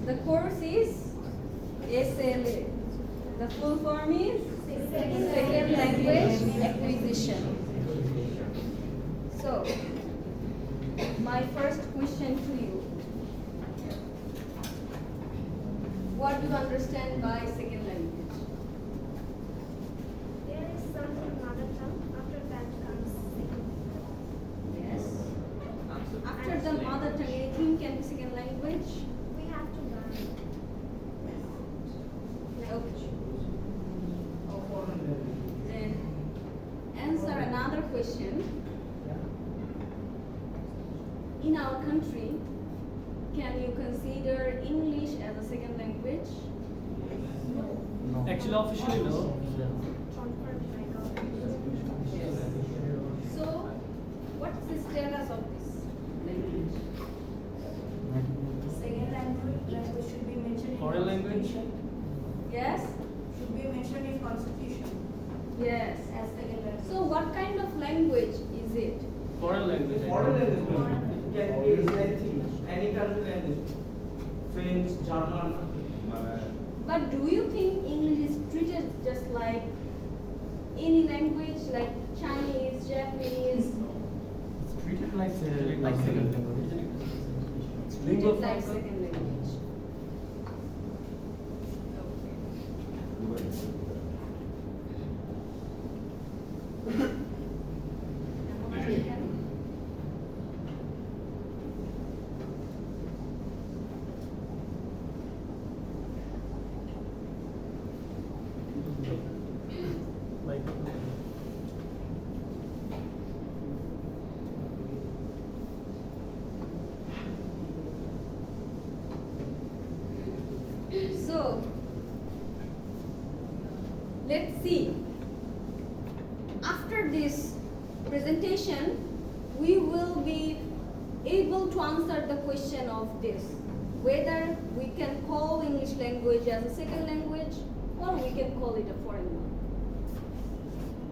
The course is SLA. The full form is Second Language Acquisition. So, my first question to you. What do you understand by second language? There is something mother tongue, after that comes second. Yes. After the mother tongue, anything can be second language? We have to learn. Okay. Then answer another question. In our country, can you consider English as a second language? No. Actually, officially, no. Confirmed by government. So, what's the status of this language? Second language should be mentioned in Foreign language? Constitution. Yes? Should be mentioned in Constitution Yes. as second language. So, what kind of language is it? Foreign language. Foreign language can be anything, any country language. French, German. But do you think English is treated just like any language, like Chinese, Japanese, It's treated like second language. It's lingua treated like franca. second language? Okay. Like, So, let's see. After this presentation, we will be able to answer the question of this, whether we can call English language as a second language or we can call it a foreign one.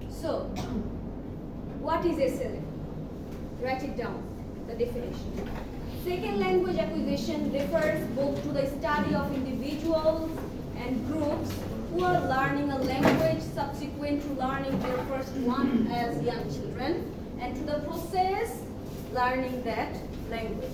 So, what is SLA? Write it down, the definition. Second language acquisition refers both to the study of individuals and groups who are learning a language subsequent to learning their first one as young children, and to the process learning that language.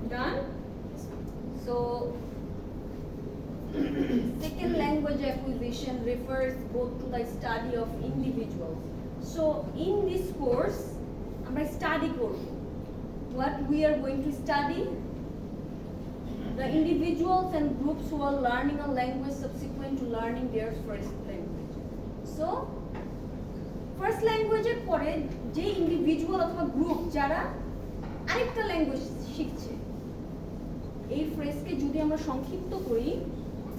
Done? So, second language acquisition refers both to the study of individuals. So, in this course, আমরা study করব. What we are going to study? The individuals and groups who are learning a language subsequent to learning their first language. So, first language এর পরে যে individual অথবা group যারা আরেকটা language শিখছে, এই ফ্রেজকে যদি আমরা সংক্ষিপ্ত করি,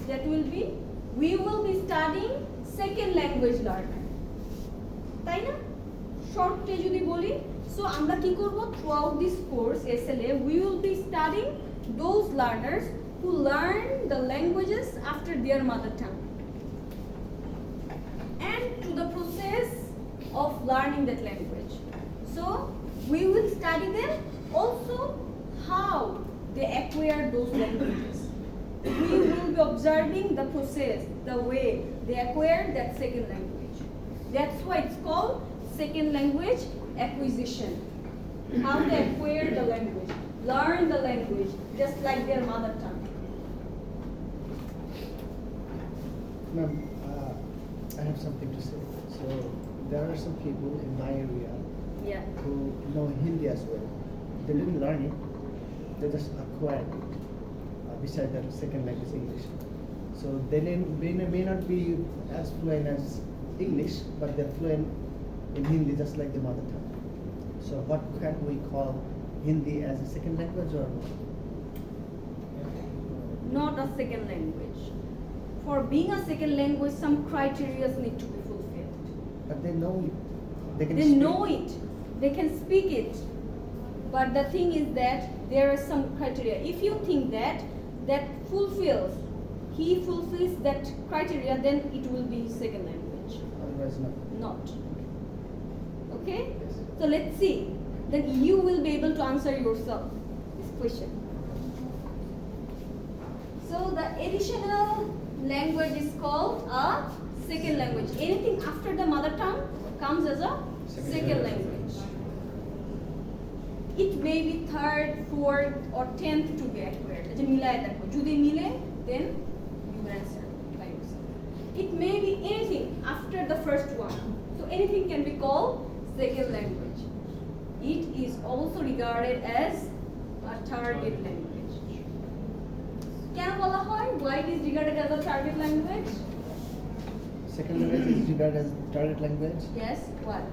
that will be we will be studying second language learner, তাই না? শর্টে যদি বলি, সো আমরা কি করব? Throughout this course SLA we will be studying those learners who learn the languages after their mother tongue. and to the process of learning that language. So we will study them also how they acquire those languages. We will be observing the process, the way they acquire that second language. That's why it's called second language acquisition. How they acquire the language, learn the language, just like their mother tongue. Ma'am, I have something to say. So there are some people in my area Yeah. who know Hindi as well. They didn't learn it; they just acquired it. Besides their second language, English. So they may not be as fluent as English, but they're fluent in Hindi just like the mother tongue. So what can we call Hindi as a second language or Not a second language. For being a second language, some criteria need to be fulfilled. but they know it? They can They speak. know it, they can speak it, but the thing is that there are some criteria. If you think that he fulfills that criteria, then it will be second language. Otherwise not. Not. Okay? Yes. So let's see. Then you will be able to answer yourself this question. So the additional language is called a second language. Anything after the mother tongue comes as a second language. It may be third, fourth, or 10th to be acquired. If they mile, then you will answer by yourself. It may be anything after the first one. So anything can be called second language. It is also regarded as a target language. Can bola hoy why it is regarded as a target language? Second language is regarded as target language Yes, what?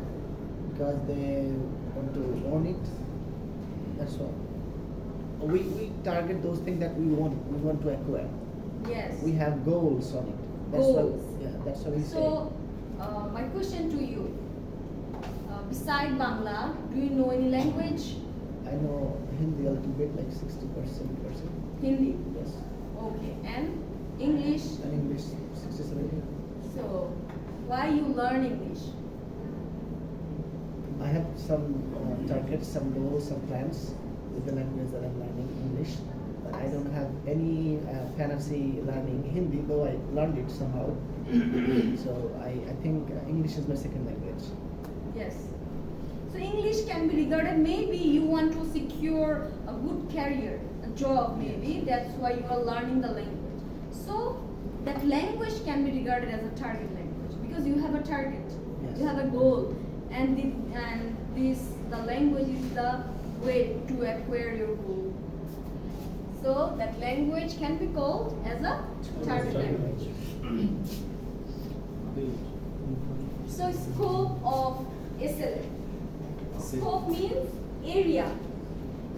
because they want to own it. That's all. We target those things that we want to acquire. Yes. We have goals on it. That's Goals. What, yeah, that's what we say. So, my question to you, beside Bangla, do you know any language? I know Hindi a little bit, like 60%. Hindi. Yes. Okay. And English? And English 60-70. So, why you learn English? I have some targets, some goals, some plans with the language that I'm learning English. But I don't have any fantasy learning Hindi, though I learned it somehow. So I think English is my second language. Yes. So English can be regarded, maybe you want to secure a good career, a job maybe, that's why you are learning the language. So that language can be regarded as a target language because you have a target, Yes. you have a goal, and the language is the way to acquire your goal. So that language can be called as a target language. So scope of SLA. Scope means area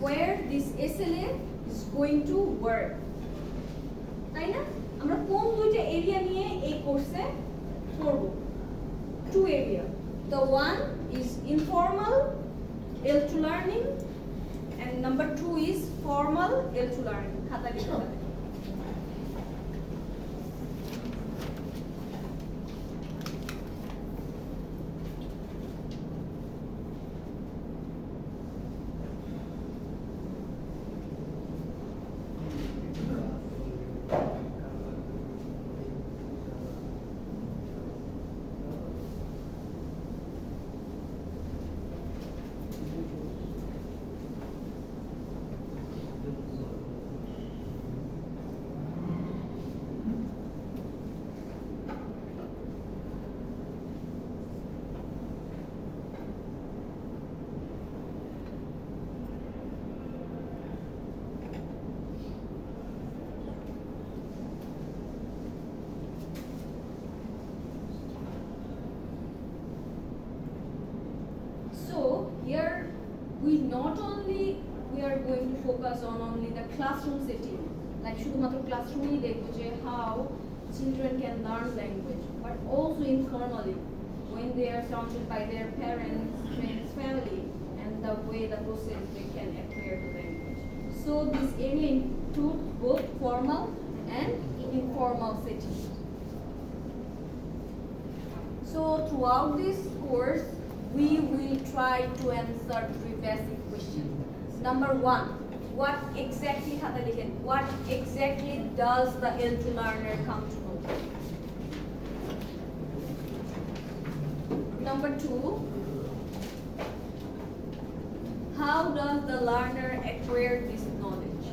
where this SLA is going to work. তাই না? আমরা কোন দুইটা area নিয়ে এই কোর্সে পড়ব? Two area. The one is informal L2 learning and number 2 is formal L2 learning. খাতা লিখতে হবে। So here we are going to focus on only the classroom setting. Like শুধুমাত্র classroom-ই দেখবো যে how children can learn language, but also informally when they are surrounded by their parents, friends, family, and the way the process they can acquire the language. So this area includes both formal and informal setting. So throughout this course, we will try to answer three basic questions. Number one, what exactly what exactly does the L2 learner come to know? Number two, how does the learner acquire this knowledge?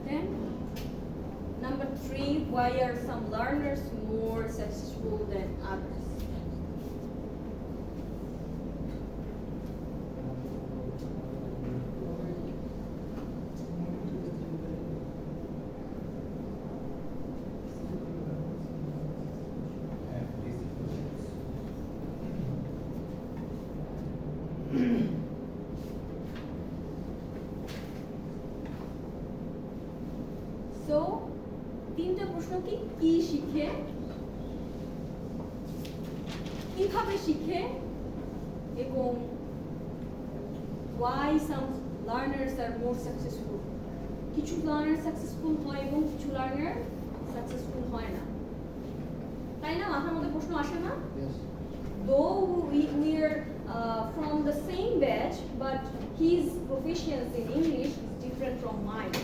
Then, number three, why are some learners more successful than others? So, তিনটা প্রশ্ন কি শিখে, কিভাবে শিখে, এবং why some learners are more successful. কিছু learner successful হয় এবং কিছু লার্নার সাকসেসফুল হয় না, তাই না? মাথার মধ্যে প্রশ্ন আসে না? Yes. Though we are from the same batch, but his proficiency in English is different from mine.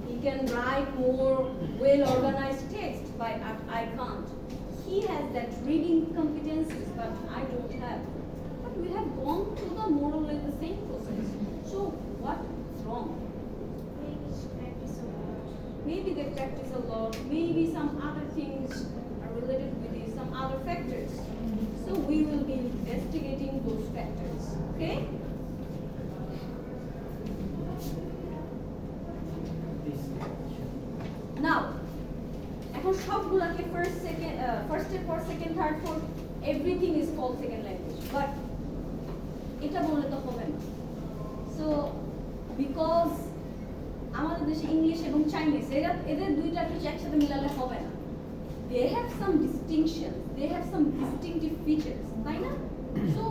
He can write more well-organized text, but I can't. He has that reading competencies, but I don't have. But we have gone through the more or less the same process. So what's wrong? Practice a lot. Maybe they practice a lot. Maybe some other things are related with it, some other factors. So we will be investigating those factors. Okay? Now, এখন সবগুলোকে first step for second, third, fourth, everything is called second language. But এটা বললে তো হবে না। So because আমাদের দেশে English এবং চাইনিজ এদের দুইটা কিছু একসাথে মিলালে হবে না। They have some distinctions, they have some distinctive features, তাই না? So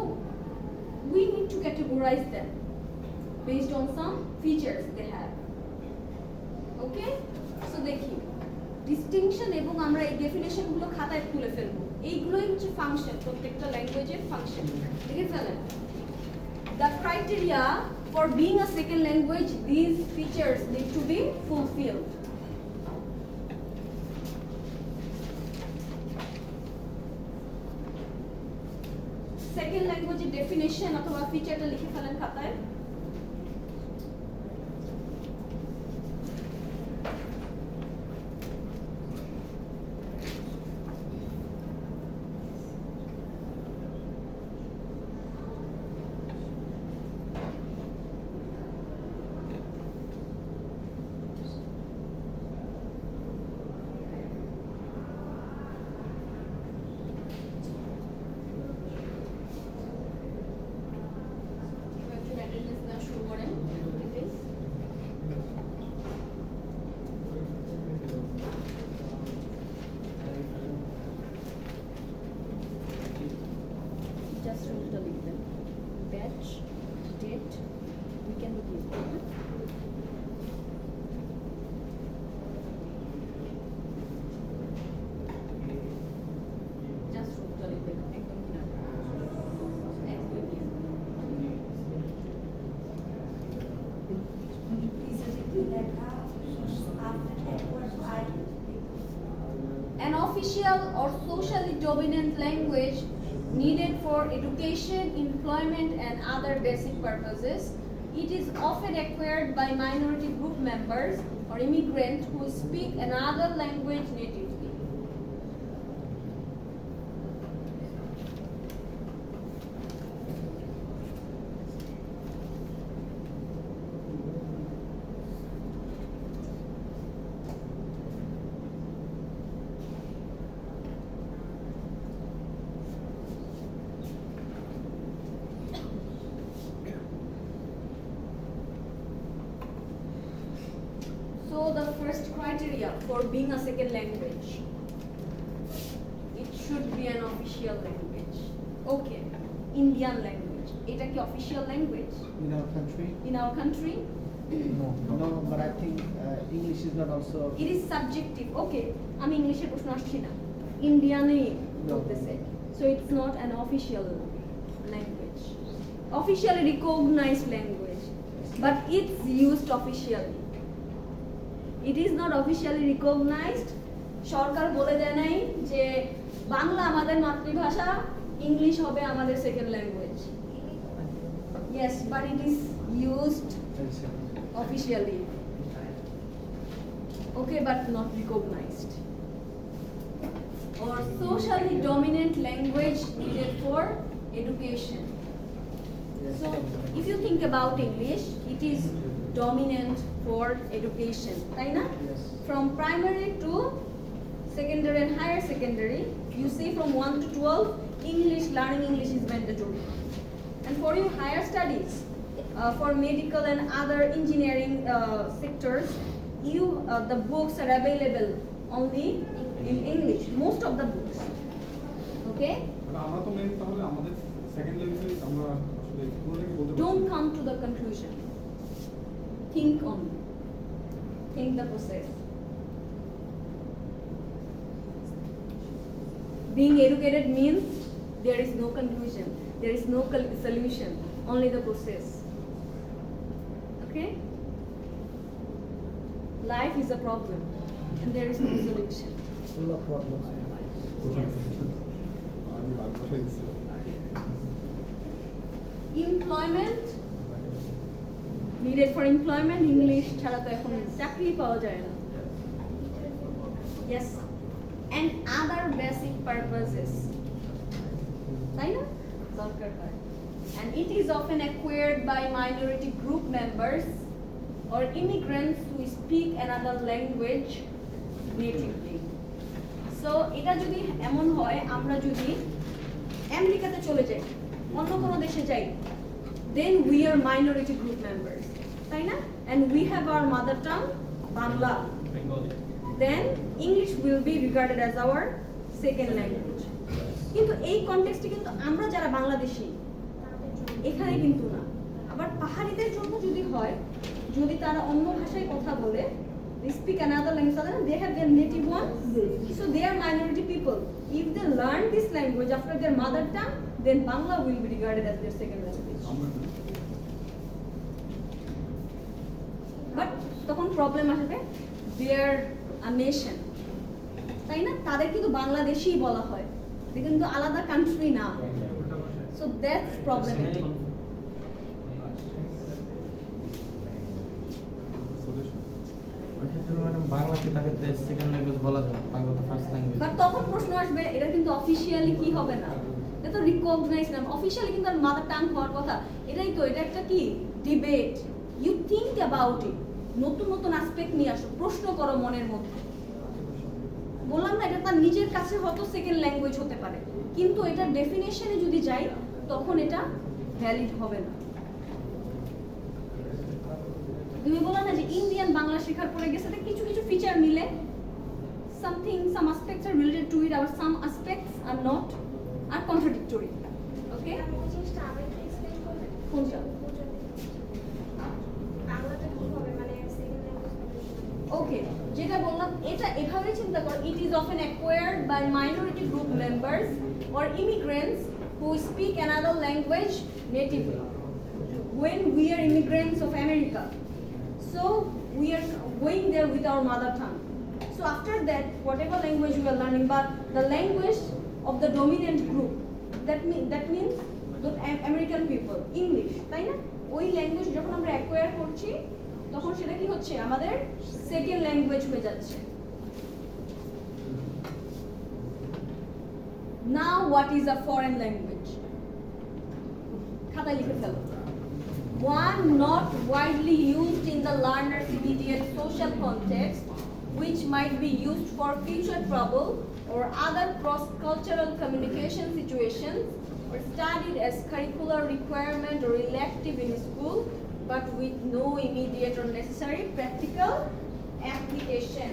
we need to categorize them based on some features they have. Okay? So দেখি ডিস্টিংশন এবং আমরা এই ডেফিনেশন গুলো খাতায় তুলে ফেলবো। এইগুলোই হচ্ছে ফাংশন, প্রত্যেকটা ল্যাঙ্গুয়েজের ফাংশন। দেখে ফেলেন। The criteria for being a second language, these features need to be fulfilled. Second language definition অথবা ফিচারটা লিখে ফেলেন খাতায়। Just roll the liquid. Batch, date, we can review. Just roll the liquid. একদম কিনারে। একদম কিনারে। An official or socially dominant language needed for education, employment, and other basic purposes. It is often acquired by minority group members or immigrants who speak another language natively. So the first criteria for being a second language, it should be an official language. Okay, Indian language. এটা কি official language? In our country, In our country, No, but I think English is not also. It is subjective. Okay, আমি ইংলিশের প্রশ্ন আসছি না, ইন্ডিয়ানে বলতেছে, so it's not an official language, officially recognized language, but it's used officially. It is not officially recognized. সরকার বলে দেয় নাই যে বাংলা আমাদের মাতৃভাষা, ইংলিশ হবে আমাদের second language. Yes, but it is used officially. Okay, but not recognized. Or socially dominant language needed for education. So, if you think about English, it is dominant for education, right? Yes. From primary to secondary and higher secondary, you see from 1 to 12, learning English is mandatory. And for your higher studies, for medical and other engineering sectors, the books are available only in English, most of the books. Okay? আমরা তো main তাহলে আমাদের second language আমরা আসলে কোন থেকে বলতে Don't come to the conclusion. Think only. Think the process. Being educated means there is no conclusion, there is no solution, only the process. Okay? Life is a problem and there is no solution. Full of problems. আমি বাংলা লিখছি Employment, needed for employment, English ছাড়া তো এখন চাকরি পাওয়া যায় না। Yes, and other basic purposes, তাই না? দরকার হয়। And it is often acquired by minority group members or immigrants who speak another language natively. So এটা যদি এমন হয়, আমরা যদি আমেরিকাতে চলে যাই, অন্য কোনো দেশে যাই, then we are minority group members, তাই না? And we have our mother tongue, Bangla. Bengali. Then English will be regarded as our second language. কিন্তু এই কনটেক্সটে কিন্তু আমরা যারা বাংলাদেশী এখানে কিন্তু না। আবার পাহাড়িদের জন্য যদি হয়, যদি তারা অন্য ভাষায় কথা বলে, they speak another language, they have their native one, so they are minority people. If they learn this language after their mother tongue, then Bangla will be regarded as their second language. But তখন problem আসবে, they are a nation, তাই না? তাদের কিন্তু বাংলাদেশী বলা হয়, কিন্তু আলাদা কান্ট্রি না, so that's problematic. বাংলাকে তাকে সেকেন্ড ল্যাঙ্গুয়েজ বলা যায়, বাংলা তো ফার্স্ট ল্যাঙ্গুয়েজ। বাট তখন প্রশ্ন আসবে, এটা কিন্তু অফিশিয়ালি কি হবে না, এটা তো রিকগনাইজ না, অফিশিয়ালি কিন্তু মাদার টাং হওয়ার কথা। এটাই তো, এটা একটা কি debate. You think about it, নতুন নতুন অ্যাসপেক্ট নিয়ে আসো, প্রশ্ন করো মনের মধ্যে। বললাম না, এটা তার নিজের কাছে হয়তো সেকেন্ড ল্যাঙ্গুয়েজ হতে পারে, কিন্তু এটা ডেফিনেশনে যদি যাই তখন এটা ভ্যালিড হবে না। তুমি বলো না যে ইন্ডিয়ান বাংলা শেখার পরে গেছে, কিছু কিছু ফিচার মিলে, some aspects are related to it, or some aspects are not, are contradictory. Okay? আমি ওই জিনিসটা আরেকটু explain করবেন? কোনটা? বাংলাটা কি হবে, মানে second language হবে? Okay, যেটা বললাম, এটা এভাবে চিন্তা করো, it is often acquired by minority group members or immigrants who speak another language natively. When we are immigrants of America, so we are going there with our mother tongue. So after that, whatever language we are learning, but the language of the dominant group, that means the American people, English, তাই না? ওই language যখন আমরা acquire করছি, তখন সেটা কি হচ্ছে, আমাদের সেকেন্ড ল্যাঙ্গুয়েজ হয়ে যাচ্ছে। Now what is a foreign language? খাতায় লিখে ফেলো। One not widely used in the learner's immediate social context, which might be used for future trouble or other cross-cultural communication situations, or studied as curricular requirement or elective in school, but with no immediate or necessary practical application.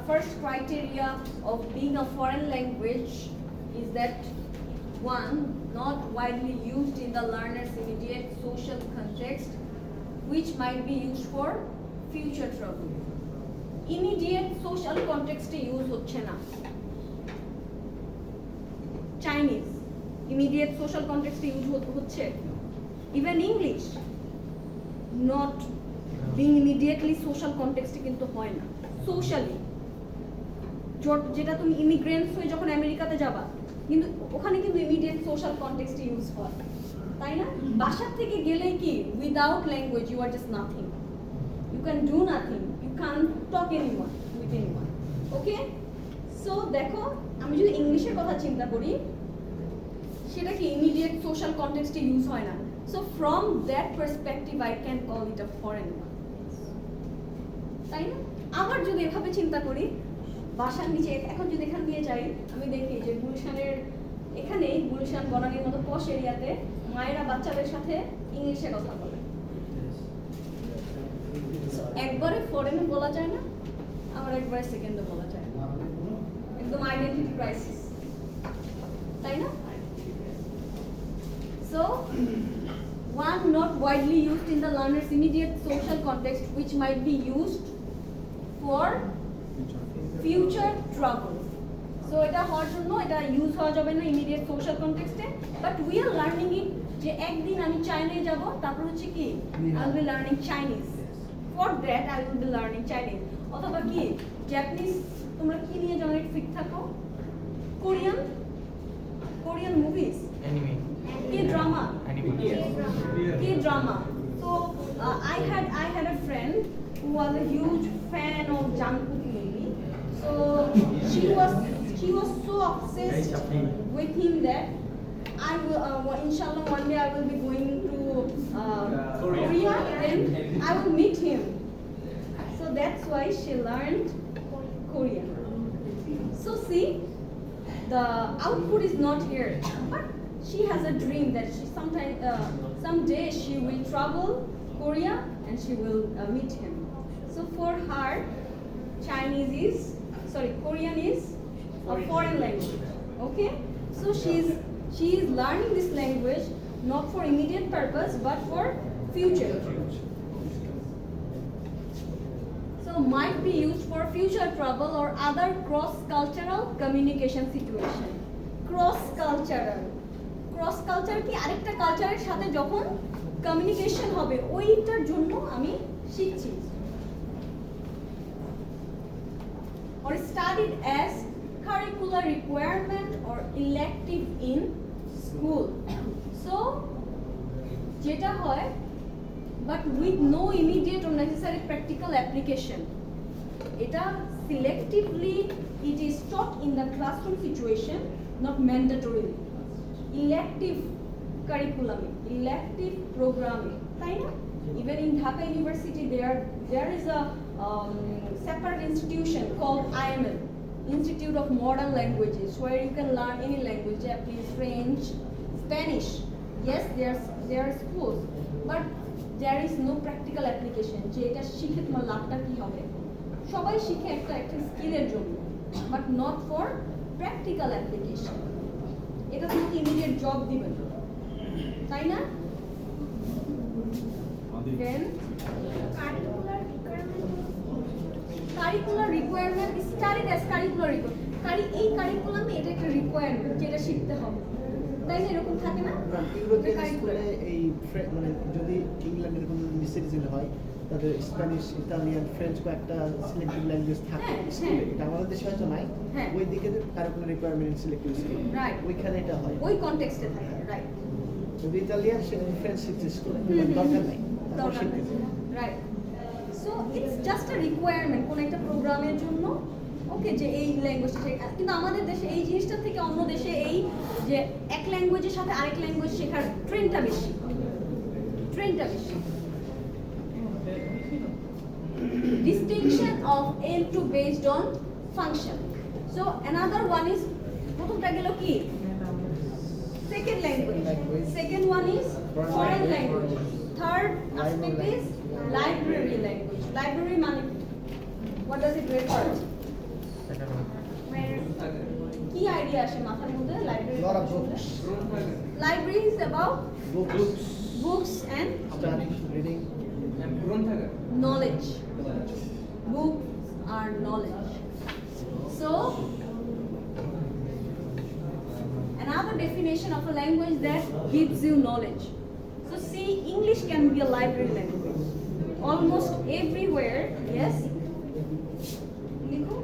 first criteria of being a foreign language is that one, not widely used in the learner's immediate social context, which might be used for future travel. Immediate social context use হচ্ছে না। Chinese immediate social context use হচ্ছে। Even English not being immediately social context কিন্তু হয় না। Socially যেটা তুমি immigrants হয়ে যখন আমেরিকাতে যাবা কিন্তু ওখানে কিন্তু ইমিডিয়েট সোশ্যাল কনটেক্সট ইউজ হয়, তাই না? বাসা থেকে গেলে কি without language you are just nothing, you can do nothing, you can talk anyone with anyone. Okay, so দেখো আমি যদি ইংলিশের কথা চিন্তা করি সেটা কি ইমিডিয়েট সোশ্যাল কনটেক্সটে ইউজ হয় না। So from that perspective I can call it a foreign one, তাই না? আবার যদি এভাবে চিন্তা করি বাসার নিচে এখন যদি এখান দিয়ে যাই আমি দেখি যে গুলশানের এখানে গুলশান বনানীর মতো পশ এরিয়াতে মায়েরা বাচ্চাদের সাথে ইংলিশে কথা বলে, একবারে ফরেনে বলা যায় না, আবার একবারে সেকেন্ডে বলা যায় না, একদম আইডেন্টিটি ক্রাইসিস, তাই না? So one not widely used in the learner's immediate social context which might be used for future trouble. So এটা হওয়ার জন্য এটা ইউজ হওয়া যাবে না ইমিডিয়েট সোশ্যাল কনটেক্সটে, but we are learning it যে একদিন আমি চাইনায় যাব তারপর হচ্ছে কি I will be learning Chinese, for that I will be learning Chinese. অথবা কি জাপানিজ তোমরা কি নিয়ে জেনারেট ফিট থাকো? Korean movies, Anime. K-drama. Anime. K-drama. So I had a friend who was a huge fan of Jungkook movie. So she was so obsessed with him that I will inshallah one day I will be going to Korea, then I will meet him. So that's why she learned Korean. So see, the output is not here, but she has a dream that she someday she will travel Korea and she will meet him. So for her, Korean is a foreign language. Okay, so she is learning this language not for immediate purpose but for future. So might be used for future travel or other cross-cultural communication situation. Cross culture কি আরেকটা কালচারের সাথে যখন communication হবে ওইটার জন্য আমি শিখছি। or studied as curricular requirement or elective in school. So যেটা হয় but with no immediate or necessary practical application. এটা selectively it is taught in the classroom situation, not mandatorily. Elective curriculum, elective programming, তাই না? Even in Dhaka University there is a separate institution called IML, Institute of Modern Languages, where you can learn any language, Japanese, French, Spanish. Yes, there are schools, but there is no practical application. যে এটা শিখে তোমার লাভটা কি হবে? সবাই শিখে একটা স্কিলের জন্য, but not for practical application. এটা তোমাকে ইমিডিয়েট জব দিবে না, তাই না? Then curricular requirement is studied as curricular requirement. এই কারিকুলামে এটা একটা রিকোয়ারমেন্ট যেটা শিখতে হবে, তাই না? এরকম থাকে না? ইউরোপিয়ান স্কুলে এই মানে যদি ইংল্যান্ডের কোনো সিটিজেন হয় তাদের স্প্যানিশ, ইতালিয়ান, ফ্রেঞ্চ বা একটা সিলেক্টিভ ল্যাঙ্গুয়েজ থাকে স্কুলে, এটা আমাদের দেশে হয়তো নাই। ওই দিকে curricular requirement selective school, right, ওইখানে এটা হয়, ওই কনটেক্সটে থাকে, রাইট। যদি ইতালিয়ান সে ফ্রেঞ্চ শিখছে স্কুলে, দরকার নাই, দরকার নেই, right. So it's just a requirement কোন একটা প্রোগ্রামের জন্য, ওকে, যে এই ল্যাঙ্গুয়েজটা শেখা। কিন্তু আমাদের দেশে এই জিনিসটা থেকে অন্য দেশে এই যে এক ল্যাঙ্গুয়েজের সাথে আরেক ল্যাঙ্গুয়েজ শেখার ট্রেন্ডটা বেশি। Distinction of L2 based on function. So another one is প্রথমটা গেল কি? Second language. Second one is foreign language. Third aspect is library language. Library মানে what does it refer to? Where কি আইডিয়া আসে মাথার মধ্যে library Lot of books. Library is about books and Study, reading. knowledge. Books are knowledge. So, another definition of a language that gives you knowledge. So, see, English can be a library language. Almost everywhere, yes. Likho.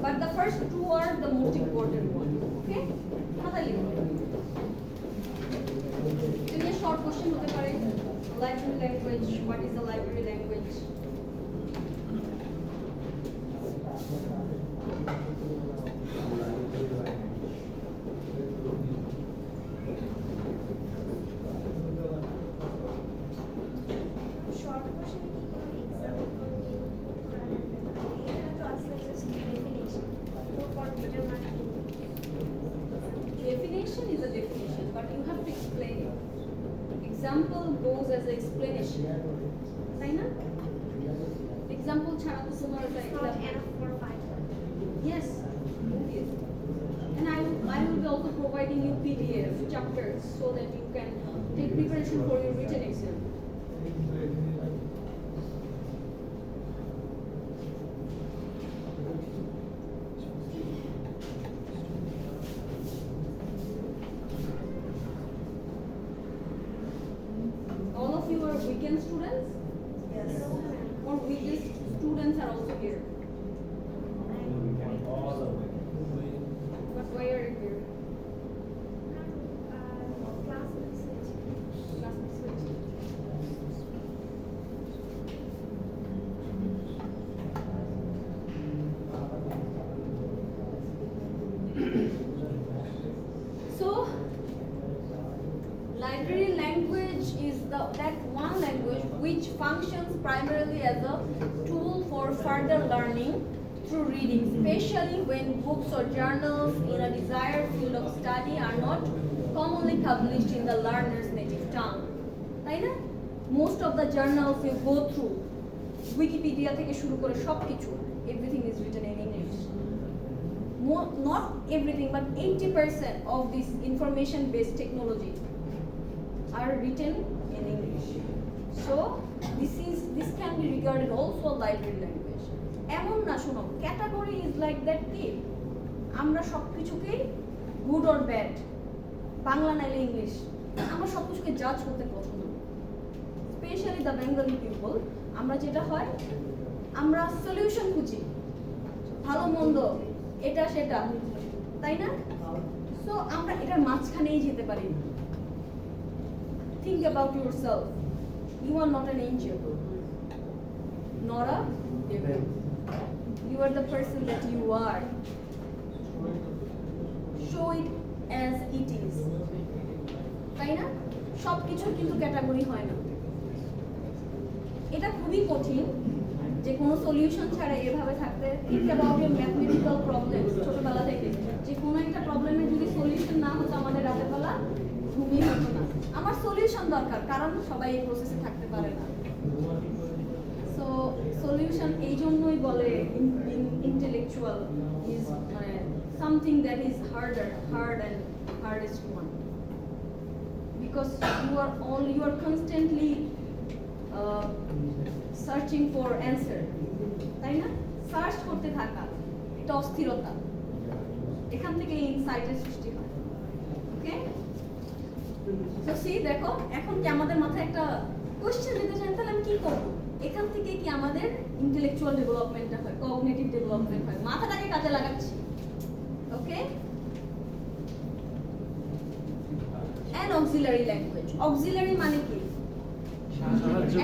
But the first two are the most important one. Okay? Mathay likho. Then a short question hote pare. Library language. What is the library language? short question কি কোনো example এটা তো আসলে just definition for better marking. Definition is a definition, but you have to explain it. Example goes as an explanation. Right now? Example chhara to tomar It's not enough for 5. Yes. Yes. And I will be also providing you PDF chapters so that you can take preparation for your written exam. All of you are weekend students? Yes. Or weekday students are also here? But why are you here? Class research. Class research. So, library language is that one language which functions primarily as a tool for further learning through reading, especially when books or journals in a desired field of study are not commonly published in the learner's native tongue. Right? Most of the journals you go through, Wikipedia থেকে শুরু করে সবকিছু, everything is written in English. Not everything, but 80% of this information-based technology are written in English. So this can be regarded also a library language. এমন না শোনো, category is like that কি আমরা সবকিছুকে good or bad, বাংলা নাইলে English, আমরা সবকিছুকে জাজ করতে পছন্দ করি। স্পেশালি দ্য বেঙ্গলি পিপল, আমরা যেটা হয় আমরা সলিউশন খুঁজি, ভালো মন্দ এটা সেটা, তাই না? সো আমরা এটার মাঝখানেই যেতে পারি না। Think about yourself. You are not an angel, nor a devil. You are the person that you are. Show it as it is. তাই না? সব কিছুর কিন্তু ক্যাটাগরি হয় না। এটা খুবই কঠিন যে কোনো সলিউশন ছাড়া এভাবে থাকতে। Think about your mathematical problems ছোটবেলা থেকে, যে কোনো একটা প্রবলেমের যদি সলিউশন না হতো আমাদের রাতের বেলা ঘুমই হতো না। আমার সলিউশন দরকার, কারণ সবাই এই প্রসেসে থাকতে পারে না। সো সলিউশন এই জন্যই বলে ইন্টেলেকচুয়াল ইজ মানে something that is hard and hardest one, because you are constantly searching for answer, তাই না? সার্চ করতে থাকা, এটা অস্থিরতা, এখান থেকে ইনসাইটের সৃষ্টি হয়। ওকে, তো সি দেখো, এখন কি আমাদের মাথায় একটা কোশ্চেন দিতে চান, তাহলে আমি কি করবো? এখান থেকে কি আমাদের ইন্টেলেকচুয়াল ডেভেলপমেন্টটা হয়, কগনিটিভ ডেভেলপমেন্ট হয়, মাথাটাকে কাজে লাগাচ্ছি। ওকে, an auxiliary language. Auxiliary মানে কি?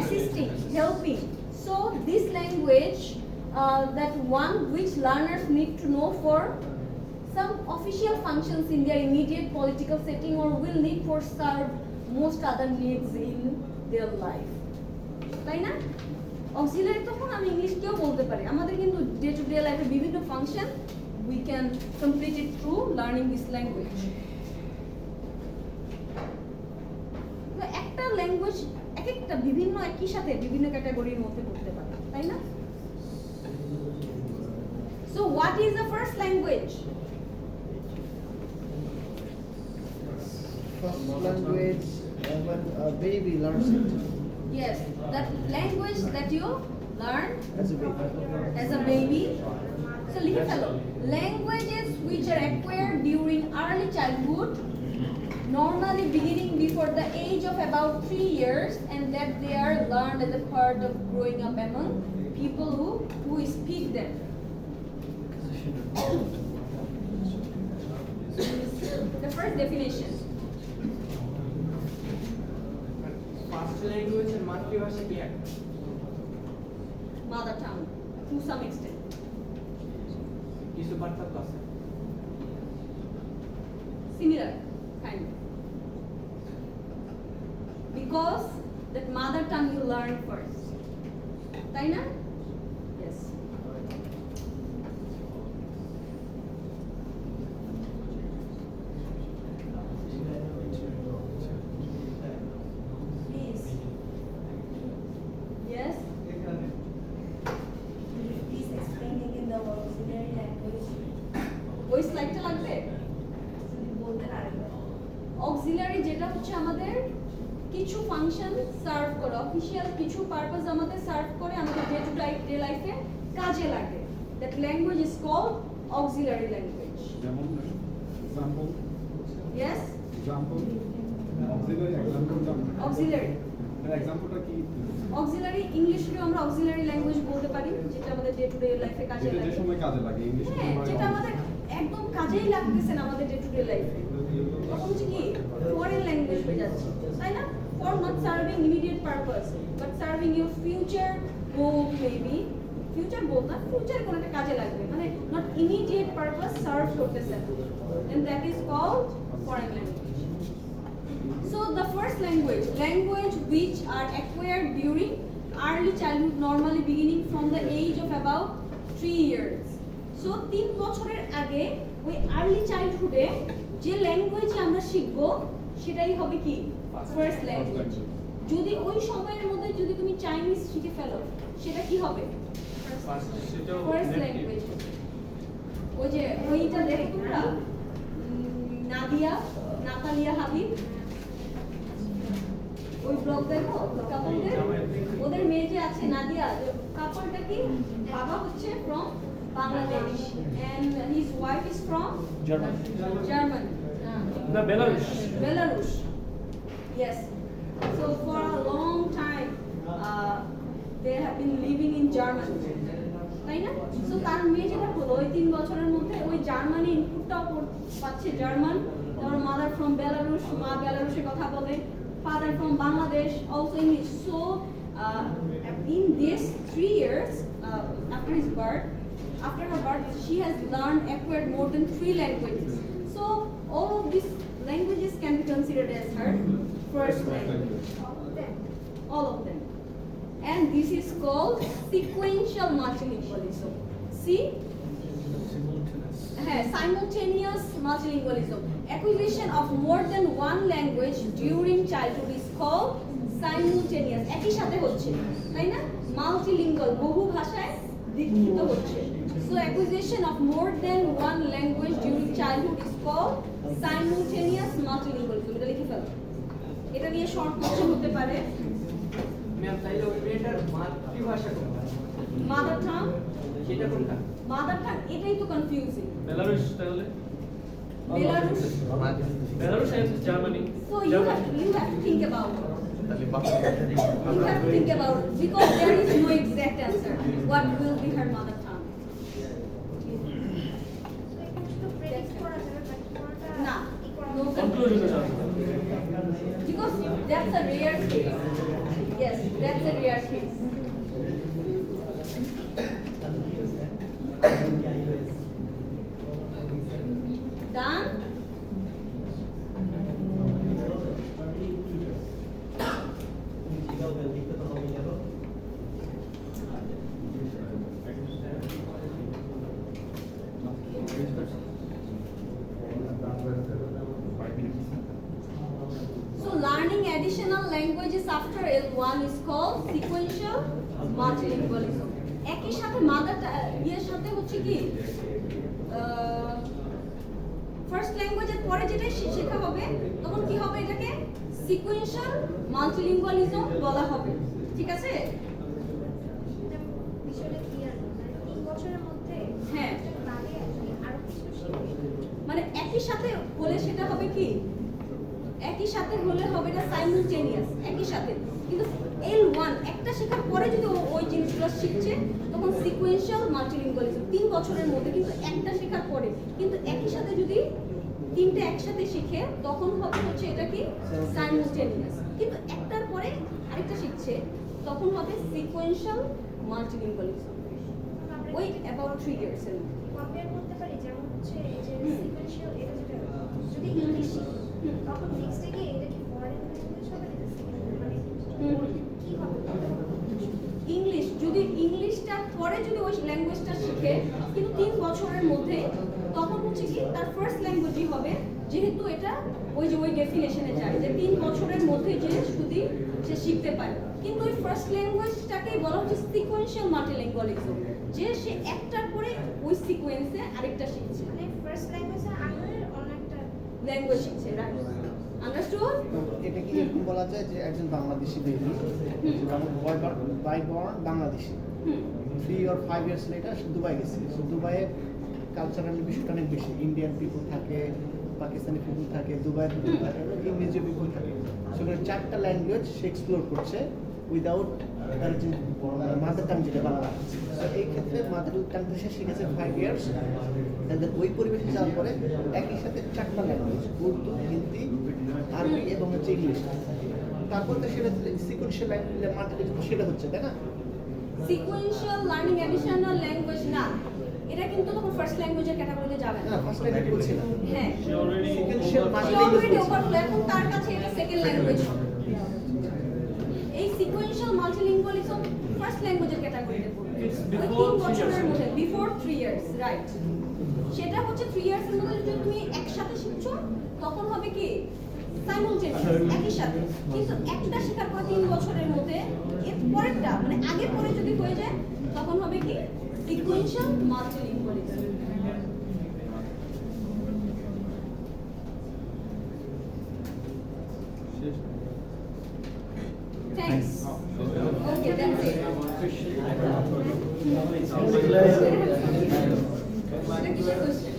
Assisting, helping. So this language, that one which learners need to know for some official functions in their immediate political setting, or will need for serve most other needs in their life. তাই না? Auxiliary তখন আমি English কেউ বলতে পারি, আমাদের কিন্তু day to day লাইফে বিভিন্ন function we can complete it through learning this language. তো একটা ল্যাঙ্গুয়েজ এক একটা বিভিন্ন একই সাথে বিভিন্ন ক্যাটাগরির মধ্যে পড়তে পারে, তাই না? So what is the first language? First language, when a baby learns it Yes, that language that you learn as a baby. as a baby. So লিখে ফেলো, languages which are acquired during early childhood, normally beginning before the age of about 3 years, and that they are learned as a part of growing up among people who speak them. The first definition. First ল্যাঙ্গুয়েজের মাতৃভাষা কি এক? Mother tongue, to some extent. কিছু পার্থক্য আছে? Similar, kind of. Because that mother tongue you learn first. তাই না? Yes. Please, Yes. please explain again the auxiliary language. ওই স্লাইডটা লাগবে? যদি বলতেন আরেকবার। অক্সিলারি যেটা হচ্ছে আমাদের কিছু ফাংশন সার্ভ করে, অফিশিয়াল কিছু পারপাস আমাদের সার্ভ করে, আমাদের ডে টু ডে লাইফে কাজে লাগে। That language is called auxiliary language. যেমন এক্সাম্পল ইয়েস, অক্সিলারি এক্সাম্পলটা অক্সিলারি। এক্সাম্পলটা কি? অক্সিলারি ইংলিশকেও আমরা অক্সিলারি ল্যাঙ্গুয়েজ বলতে পারি, যেটা আমাদের ডে টু ডে লাইফে কাজে যেটা যে লাগে। সময় কাজে লাগে ইংলিশ হ্যাঁ, যেটা আমাদের একদম কাজেই লাগতেছে না আমাদের ডে টু ডে লাইফে, তখন হচ্ছে কি ফরেন ল্যাঙ্গুয়েজ হয়ে যাচ্ছে, তাই না? For not serving immediate purpose but serving your future goal, maybe future goal না, ফিউচার কোনো একটা কাজে লাগবে, মানে নট ইমিডিয়েট পারপাস সার্ভ করতেছে, and that is called foreign language. So the first language which are acquired during early childhood, normally beginning from the age of about 3 years. So 3 বছরের আগে ওই আর্লি চাইল্ডহুডে যে ল্যাঙ্গুয়েজ আমরা শিখবো সেটাই হবে কি ফার্স্ট ল্যাঙ্গুয়েজ. যদি ওই সময়ের মধ্যে যদি তুমি চাইনিজ শিখে ফেলো সেটা কি হবে? First language. ওই যে ওইটা দেখো তোমরা, নাতালিয়া হাবিব, ওই ব্লগ দেখো কাপলদের, ওদের মেয়ে যে আছে নাদিয়া, কাপলটা কি বাবা হচ্ছে from Bangladesh and his wife is from German. No, Belarus. Yes. So for a long time they have been living in Germany. তাই না? সো তার মেয়ে যেটা হলো ওই 3 বছরের মধ্যে ওই জার্মানি ইনপুটটাও পাচ্ছে জার্মান, তারপর মাদার ফ্রম বেলারুশ, মা বেলারুশে কথা বলে, father from Bangladesh, also English. So in these 3 years after her birth, she has acquired more than 3 languages. So all of these languages can be considered as her first language. All of them. And this is called sequential multilingualism. See? Simultaneous multilingualism. Acquisition of more than one language during childhood is called simultaneous. একই সাথে হচ্ছে, তাই না? Multilingual, বহু ভাষায় দীক্ষিত হচ্ছে. So acquisition of more than one language during childhood is called simultaneous multilingualism. এটা লিখে ফেলো. এটা নিয়ে শর্ট কোশ্চেন হতে পারে. ম্যাম তাইলে ওই মেয়েটার মাতৃভাষা কোনটা? মাদার টাং, সেটা কোনটা? মাদার টাং, এটাই তো কনফিউজিং. Belarus তাহলে? Belarus. Belarus and Germany. So you have to think about it. You have to think about it because there is no exact answer. What will be her mother tongue? একটু predict করা যাবে, but কোনটা না, ই করা no Conclusion conclusion. Because that's a rare case. Yes, that's a rare case. Done? So learning additional languages after L1 is called sequential multilingualism. একই সাথে mother ইয়ের সাথে হচ্ছে কি ফার্স্ট ল্যাঙ্গুয়েজের পরে যেটা শেখা হবে তখন কি হবে এটাকে সিকোয়েন্সিয়াল মাল্টিলিঙ্গুয়ালিজম বলা হবে ঠিক আছে বিষয়টা ক্লিয়ার মানে 3 বছরের মধ্যে হ্যাঁ বাদে আরো কিছু শিখবে মানে একই সাথে হলে সেটা হবে কি একই সাথে হলে হবে এটা সাইমultaneous একই সাথে কিন্তু L1 একটা শেখার পরে যদি ওই জিনিসগুলো শিখছে তখন সিকোয়েন্সিয়াল মাল্টিলিঙ্গুয়ালিজম 3 বছরের মধ্যে কিন্তু একটা শেখার পরে কিন্তু একই সাথে যদি তিনটে একসাথে শিখে তখন হবে হচ্ছে এটা কি সাইমultaneous কিন্তু একটার পরে আরেকটা শিখছে তখন হবে সিকোয়েন্সিয়াল মাল্টিলিঙ্গুয়ালিজম ওই অ্যাবাউট 3 ইয়ার্স এর কম্পেয়ার করতে পারি যেমন হচ্ছে এই যে সিকোয়েন্সিয়াল এটা যেটা যদি ইংলিশ শিখি তখন নেক্সট গিয়ে এটা কি ফরেন ল্যাঙ্গুয়েজ হবে মানে কি হবে ইংলিশ যদি ইংলিশটা পরে যদি ওই ল্যাঙ্গুয়েজটা শিখে কিন্তু 3 বছরের মধ্যে তখন হচ্ছে কি তার ফার্স্ট ল্যাঙ্গুয়েজই হবে যেহেতু এটা ওই যে ওই ডেফিনেশনে যায় যে 3 বছরের মধ্যে যে শুধু সে শিখতে পারে কিন্তু ওই ফার্স্ট ল্যাঙ্গুয়েজটাকেই বলা হচ্ছে সিকোয়েন্সিয়াল মাল্টিলিঙ্গুয়ালিজম যে সে একটার পরে ওই সিকোয়েন্সে আরেকটা শিখছে মানে ফার্স্ট ল্যাঙ্গুয়েজের আন্ডারে অন্য একটা ল্যাঙ্গুয়েজ শিখছে রাইট আন্ডারস্টুড তো এটা কি এরকম বলা যায় যে একজন Bangladeshi baby bye born Bangladeshi 3 or 5 years later Dubai গেছে সো দুবাইয়ে কালচারালি বিষয়টা অনেক বেশি ইন্ডিয়ান পিপল থাকে পাকিস্তানি পিপল থাকে দুবাইয়ের পিপল থাকে ইংরেজি পিপল থাকে সেখানে 4টা ল্যাঙ্গুয়েজ সে এক্সপ্লোর করছে উইদাউট তার যে মাদার টাং যেটা বাংলা সো এই ক্ষেত্রে মাদার টাংটা সে শিখেছে 5 ইয়ার্স এন্ড ওই পরিবেশে যাওয়ার পরে একই সাথে 4টা ল্যাঙ্গুয়েজ উর্দু হিন্দি আরবি এবং হচ্ছে ইংলিশ তারপর তো সেটা সিকোয়েন্সিয়াল ল্যাঙ্গুয়েজ মাল্টিলিঙ্গুয়াল সেটা হচ্ছে তাই না সিকোয়েন্সিয়াল লার্নিং অ্যাডিশনাল ল্যাঙ্গুয়েজ না এটা কিন্তু তখন ফার্স্ট ল্যাঙ্গুয়েজের ক্যাটাগরিতে যাবে না না ফার্স্ট ল্যাঙ্গুয়েজ বলছি না হ্যাঁ She already sequential overflow. Say already overflow এখন তার কাছে এটা সেকেন্ড ল্যাঙ্গুয়েজ এই সিকোয়েন্সিয়াল মাল্টিলিঙ্গুয়ালিজম ফার্স্ট ল্যাঙ্গুয়েজের ক্যাটাগরিতে পড়বে It's ওই before 3 বছরের 3 years. মধ্যে বিফোর 3 ইয়ার্স রাইট সেটা হচ্ছে 3 ইয়ার্স এর মধ্যে যদি তুমি একসাথে শিখছো তখন হবে কি সাইমultaneous একই সাথে কিন্তু একটা শেখার পর 3 বছরের মধ্যে এর পরেরটা মানে আগের পরে যদি হয়ে যায় তখন হবে কি sequential মাল্টিলিঙ্গুয়ালিজম Thanks. Okay, that's it. Question.